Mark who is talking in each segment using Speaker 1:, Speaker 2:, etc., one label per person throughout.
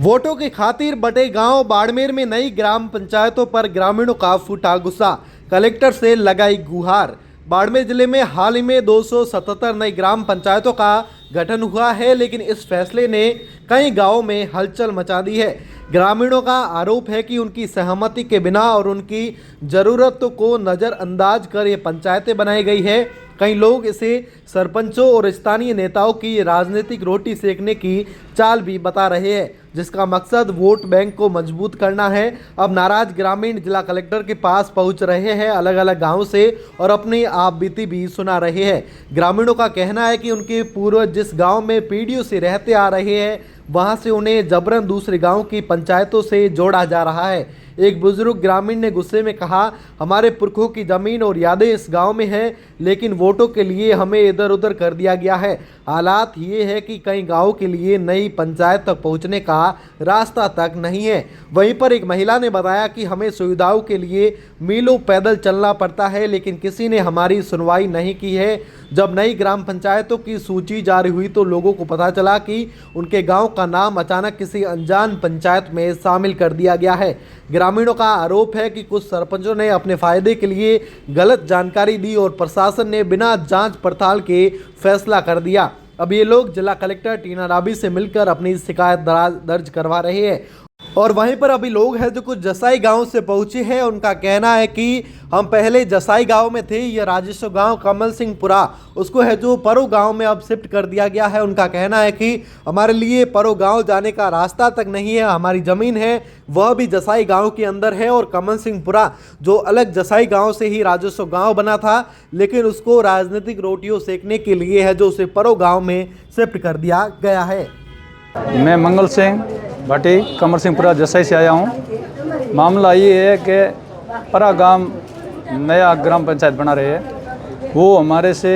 Speaker 1: वोटों की खातिर बटे गांव बाड़मेर में नई ग्राम पंचायतों पर ग्रामीणों का फूटा गुस्सा। कलेक्टर से लगाई गुहार। बाड़मेर जिले में हाल ही में 277 नई ग्राम पंचायतों का गठन हुआ है, लेकिन इस फैसले ने कई गांवों में हलचल मचा दी है। ग्रामीणों का आरोप है कि उनकी सहमति के बिना और उनकी ज़रूरतों को नज़रअंदाज कर ये पंचायतें बनाई गई है। कई लोग इसे सरपंचों और स्थानीय नेताओं की राजनीतिक रोटी सेकने की चाल भी बता रहे हैं, जिसका मकसद वोट बैंक को मजबूत करना है। अब नाराज ग्रामीण जिला कलेक्टर के पास पहुंच रहे हैं, अलग अलग गांवों से, और अपनी आप बीती भी सुना रहे हैं। ग्रामीणों का कहना है कि उनके पूर्वज जिस गांव में पीढ़ियों से रहते आ रहे हैं, वहां से उन्हें जबरन दूसरे गांव की पंचायतों से जोड़ा जा रहा है। एक बुजुर्ग ग्रामीण ने गुस्से में कहा, हमारे पुरखों की जमीन और यादें इस गांव में हैं, लेकिन वोटों के लिए हमें इधर उधर कर दिया गया है। हालात ये है कि कई गांवों के लिए नई पंचायत तक पहुंचने का रास्ता तक नहीं है। वहीं पर एक महिला ने बताया कि हमें सुविधाओं के लिए मीलों पैदल चलना पड़ता है, लेकिन किसी ने हमारी सुनवाई नहीं की है। जब नई ग्राम पंचायतों की सूची जारी हुई तो लोगों को पता चला कि उनके गांव का नाम अचानक किसी अनजान पंचायत में शामिल कर दिया गया है। ग्रामीणों का आरोप है कि कुछ सरपंचों ने अपने फायदे के लिए गलत जानकारी दी और प्रशासन ने बिना जांच पड़ताल के फैसला कर दिया। अब ये लोग जिला कलेक्टर टीना राबी से मिलकर अपनी शिकायत दर्ज करवा रहे हैं। और वहीं पर अभी लोग हैं जो कुछ जसाई गांव से पहुंचे हैं। उनका कहना है कि हम पहले जसाई गांव में थे, ये राजेश्वर गांव कमल सिंहपुरा, उसको है जो परो गांव में अब शिफ्ट कर दिया गया है। उनका कहना है कि हमारे लिए परो गांव जाने का रास्ता तक नहीं है। हमारी ज़मीन है वह भी जसाई गांव के अंदर है, और कमल सिंहपुरा जो अलग जसाई गांव से ही राजेश्वर गांव बना था, लेकिन उसको राजनीतिक रोटियों सेकने के लिए है जो उसे परो गाँव में शिफ्ट कर दिया गया है।
Speaker 2: मैं मंगल सिंह भाटी कमल सिंहपुरा जसाई से आया हूँ। मामला ये है कि परा गांव नया ग्राम पंचायत बना रहे हैं, वो हमारे से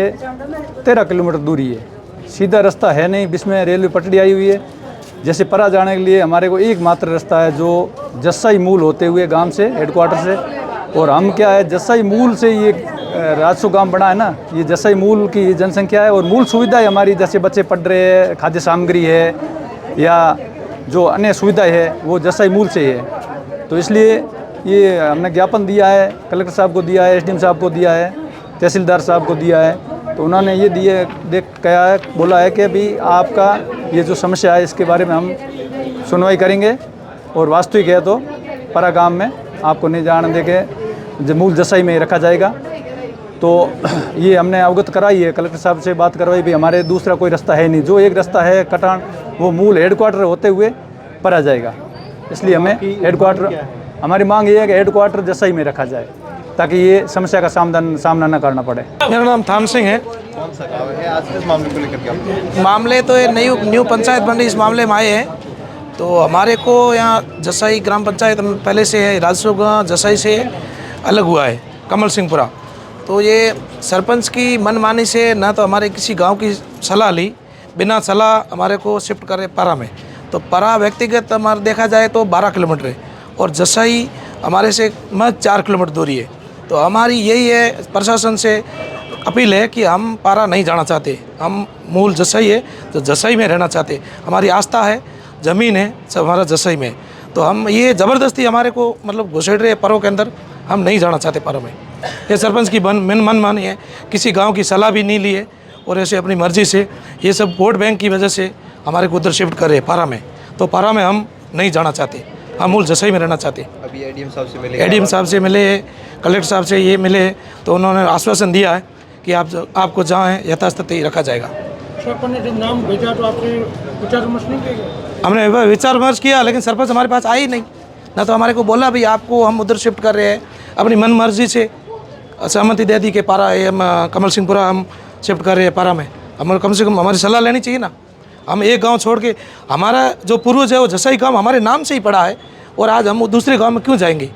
Speaker 2: 13 किलोमीटर दूरी है। सीधा रास्ता है नहीं, बीच में रेलवे पटड़ी आई हुई है। जैसे परा जाने के लिए हमारे को एकमात्र रास्ता है जो जसाई मूल होते हुए गांव से हेडक्वार्टर से, और हम क्या है जसाई मूल से ये राजसू गांव बना है ना, ये जसाई मूल की जनसंख्या है और मूल सुविधाएं हमारी, जैसे बच्चे पढ़ रहे हैं, खाद्य सामग्री है या जो अन्य सुविधाएं है वो जसाई मूल से है। तो इसलिए ये हमने ज्ञापन दिया है, कलेक्टर साहब को दिया है, एसडीएम साहब को दिया है, तहसीलदार साहब को दिया है। तो उन्होंने ये कहा है, बोला है कि अभी आपका ये जो समस्या है इसके बारे में हम सुनवाई करेंगे, और वास्तविक है तो परा गांव में आपको नहीं जाने देंगे, मूल जसाई में रखा जाएगा। तो ये हमने अवगत कराई है, कलेक्टर साहब से बात करवाई भी, हमारे दूसरा कोई रास्ता है नहीं, जो एक रास्ता है कटान वो मूल हेडक्वार्टर होते हुए परा जाएगा। इसलिए हमें हेडक्वार्टर, हमारी मांग ये है कि हेडक्वार्टर जसाई में रखा जाए ताकि ये समस्या का सामना न करना पड़े।
Speaker 3: मेरा नाम थान सिंह है।
Speaker 1: कौन सा गाँव है? आज किस मामले को लेकर के
Speaker 3: मामले तो ये न्यू पंचायत बन रही, इस मामले में आए हैं। तो हमारे को यहाँ जसाई ग्राम पंचायत पहले से है, राजसू जसाई से अलग हुआ है कमल सिंहपुरा। तो ये सरपंच की मनमानी से ना तो हमारे किसी गांव की सलाह ली, बिना सलाह हमारे को शिफ्ट करे परा में। तो परा व्यक्तिगत हमारा देखा जाए तो 12 किलोमीटर है, और जसाई हमारे से महज 4 किलोमीटर दूरी है। तो हमारी यही है प्रशासन से अपील है कि हम पारा नहीं जाना चाहते, हम मूल जसाई है तो जसाई में रहना चाहते। हमारी आस्था है, ज़मीन है सब हमारा जसाई में। तो हम ये ज़बरदस्ती हमारे को मतलब घुसेड़ रहे परों के अंदर, हम नहीं जाना चाहते परों में। ये सरपंच की मन मानी है, किसी गांव की सलाह भी नहीं ली है, और ऐसे अपनी मर्जी से ये सब वोट बैंक की वजह से हमारे को उधर शिफ्ट कर रहे हैं पारा में। तो पारा में हम नहीं जाना चाहते, हम मूल जसाई में रहना चाहते।
Speaker 1: अभी एडीएम साहब से मिले,
Speaker 3: एडीएम साहब से मिले, कलेक्टर साहब से ये मिले, तो उन्होंने आश्वासन दिया है कि आपको जहाँ है यथास्थिति रखा जाएगा।
Speaker 4: नाम भेजा तो आपने विचार विमर्श नहीं किया?
Speaker 3: हमने विचार विमर्श किया, लेकिन सरपंच हमारे पास आई नहीं, ना तो हमारे को बोला भी आपको हम उधर शिफ्ट कर रहे हैं। अपनी मन मर्जी से सहमति दे दी कि पारा हम कमल सिंहपुरा हम शिफ्ट कर रहे हैं पारा में। हम कम से कम हमारी सलाह लेनी चाहिए ना। हम एक गांव छोड़ के, हमारा जो पूर्वज है वो जसाई गांव हमारे नाम से ही पड़ा है, और आज हम दूसरे गांव में क्यों जाएंगे?